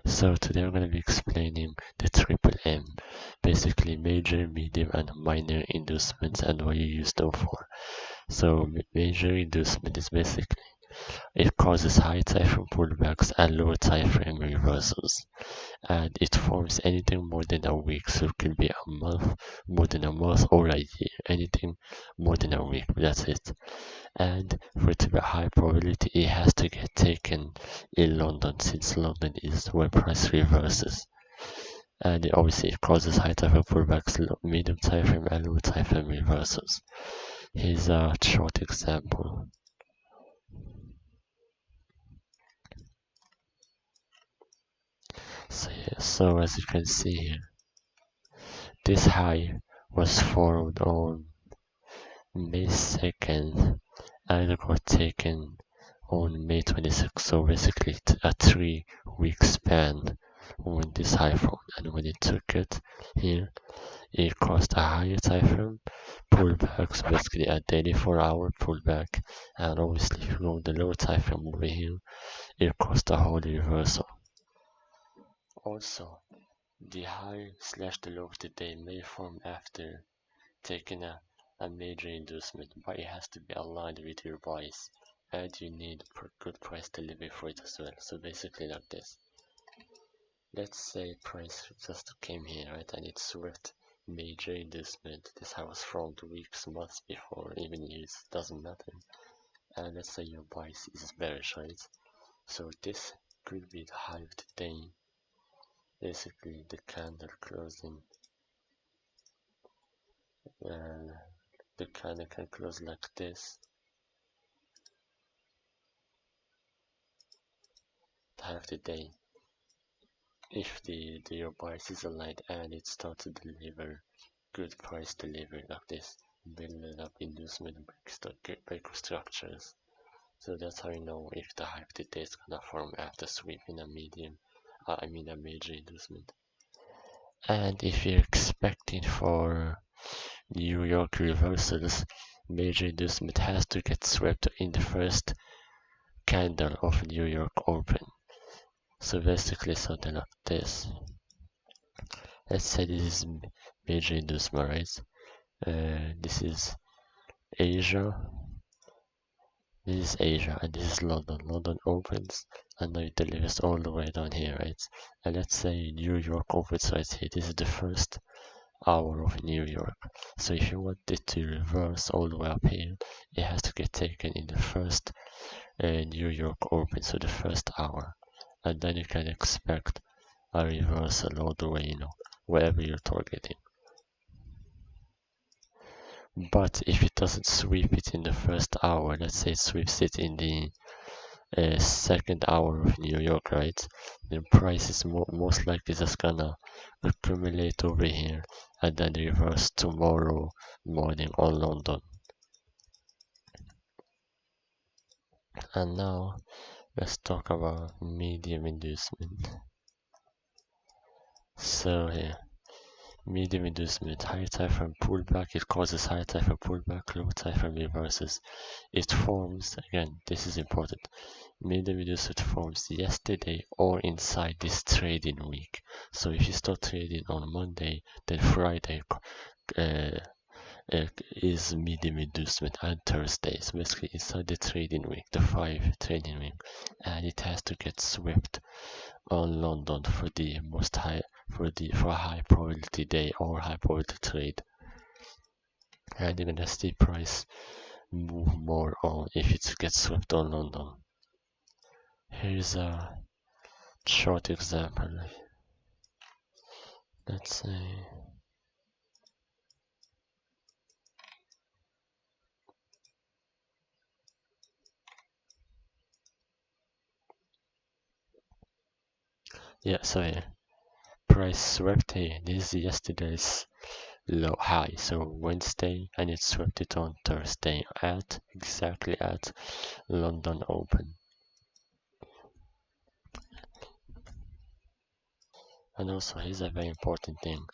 So today I'm going to be explaining the triple M, basically major, medium, and minor inducements and what you use them for. So major inducement is basically it causes high time frame pullbacks and low time frame reversals, and it forms anything more than a week. So it could be a month, more than a month, or a year. Anything more than a week. That's it. And for it to be high probability, it has to get taken in London, since London is where price reverses. And it causes high time frame pullbacks, medium time frame, and low time frame reversals. Here's a short example. So as you can see here, this high was formed on May 2nd and it got taken on May 26th. So basically a 3-week span when this high formed, and when it took it here, it caused a higher time frame pullback, so basically a daily 4-hour pullback, and obviously if you go the lower time frame over here, it caused a whole reversal. Also, the high / the low of the day may form after taking a major inducement, but it has to be aligned with your bias, and you need good price delivery for it as well. So basically like this. Let's say price just came here, right, and it swept major inducement. This high was formed weeks, months before, even years, doesn't matter. And let's say your bias is bearish, right? So this could be the high of the day. Basically the candle closing, the candle can close like this. The high of the day, if your bias is aligned and it starts to deliver good price delivery like this, building up inducement break structures. So that's how you know if the high of the day is gonna form after sweeping a major inducement. And if you're expecting for New York reversals, major inducement has to get swept in the first candle of New York open. So basically something like this. Let's say this is major inducement, right? This is Asia. This is Asia, and this is London. London opens, and now it delivers all the way down here, right? And let's say New York opens right here. This is the first hour of New York. So if you want it to reverse all the way up here, it has to get taken in the first New York open, so the first hour. And then you can expect a reversal all the way, wherever you're targeting. But if it doesn't sweep it in the first hour, let's say it sweeps it in the second hour of New York, right? The price is most likely just gonna accumulate over here and then reverse tomorrow morning on London. And now let's talk about medium inducement. So here, medium inducement, higher time frame pullback. It causes higher time frame pullback, low time frame reverses. It forms, again, this is important, medium inducement forms yesterday or inside this trading week. So if you start trading on Monday, then Friday is medium inducement, and Thursday. So basically inside the trading week, the 5 trading week, and it has to get swept on London for the most high for a high probability day or high probability trade. And you're gonna see price move more on if it gets swept on London. Here's a short example. Let's say price swept here. This is yesterday's low high, so Wednesday, and it swept it on Thursday exactly at London open. And also here's a very important thing.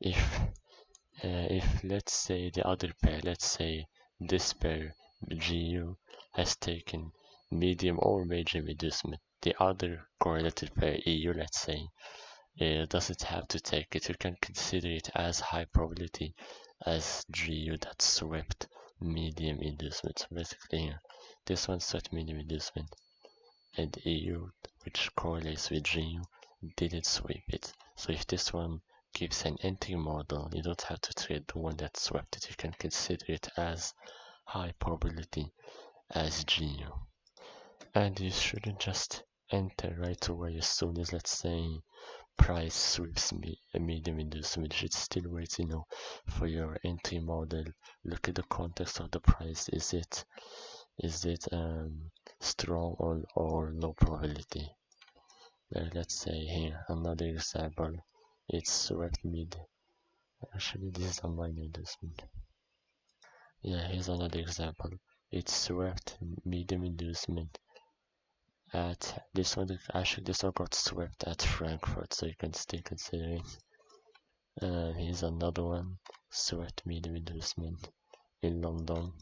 If let's say the other pair, let's say this pair GU has taken medium or major inducement. The other correlated pair, EU, let's say, it doesn't have to take it. You can consider it as high probability as GU that swept medium inducement. So basically here, this one swept medium inducement, and EU, which correlates with GU, didn't sweep it. So if this one gives an entry model, you don't have to trade the one that swept it. You can consider it as high probability as GU. And you shouldn't just enter right away as soon as, let's say, price sweeps a medium inducement. You should still wait, for your entry model. Look at the context of the price. Is it strong or low probability? Let's say here another example. It's swept mid. Actually, this is a minor inducement. Yeah, here's another example. It's swept medium inducement at this one. Actually, this one got swept at Frankfurt, so you can still consider it. Here's another one, swept medium inducement in London.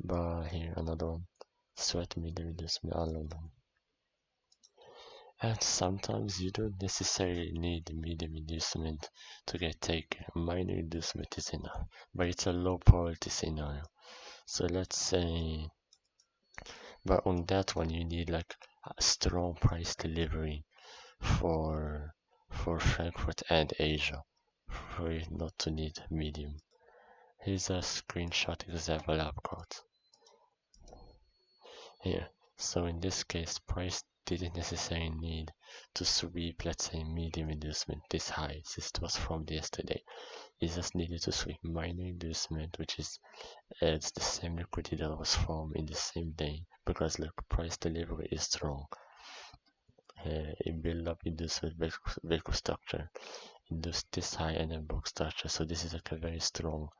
But here another one, swept medium inducement in London. And sometimes you don't necessarily need medium inducement to get taken. Minor inducement is enough, but it's a low probability scenario. So let's say, but on that one you need like a strong price delivery for Frankfurt and Asia for it not to need medium. Here's a screenshot example I've got here. So in this case, price didn't necessarily need to sweep, let's say, medium inducement this high, since it was from yesterday. It just needed to sweep minor inducement, which is it's the same liquidity that was formed in the same day, because look, price delivery is strong. It build up inducement vehicle structure, induce this high and then block structure. So this is like a very strong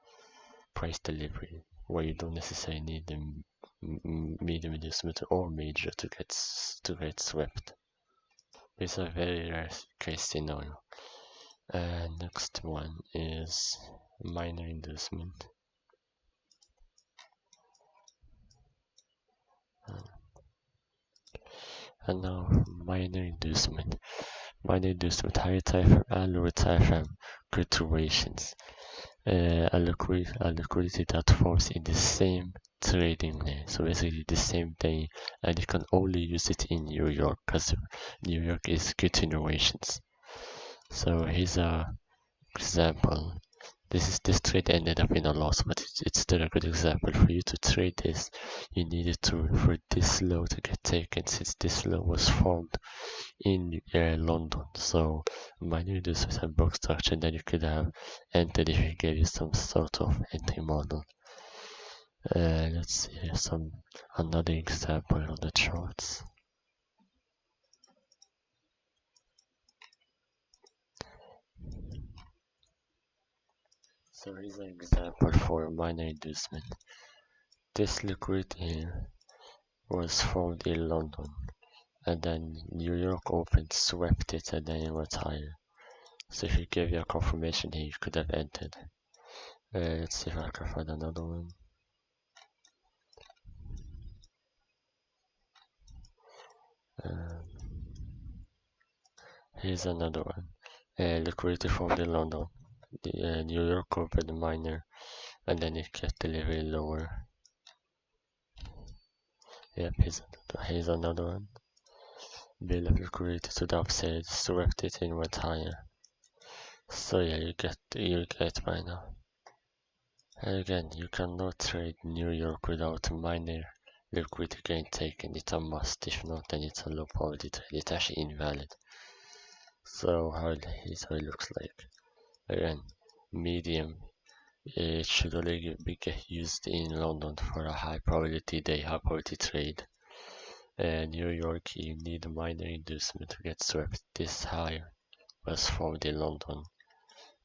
price delivery where you don't necessarily need the medium inducement or major to get swept. It's a very rare case scenario. Next one is minor inducement. And now minor inducement. Minor inducement, higher time frame and lower time frame fluctuations. A liquidity that forms in the same trading day, so basically the same day, and you can only use it in New York because New York is continuations. So here's a example. This trade ended up in a loss, but it's still a good example. For you to trade this, you needed for this low to get taken, since this low was formed in London. So minor inducement and block structure, and then you could have entered if you gave you some sort of entry model. Let's see another example on the charts. So here's an example for minor inducement. This liquidity here was formed in London, and then New York opened, swept it, and then it went higher. So if you gave you a confirmation here, you could have entered. Let's see if I can find another one. Here's another one. Liquidity formed in London. The New York opened minor, and then it kept delivering lower. Yep, here's another one. Build up liquidity to the upside, swept it and went higher. So yeah, you get by now. And again, you cannot trade New York without minor liquidity getting taken. It's a must. If not, then it's a low probability trade. It's actually invalid. So here's how it looks like. Again, medium. It should only be used in London for a high probability day, high probability trade. New York, you need a minor inducement to get swept. This high was formed in London.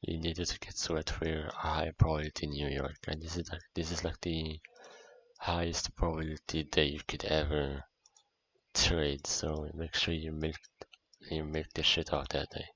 You needed to get swept for a high probability in New York, and this is like the highest probability day you could ever trade. So make sure you milk the shit out that day.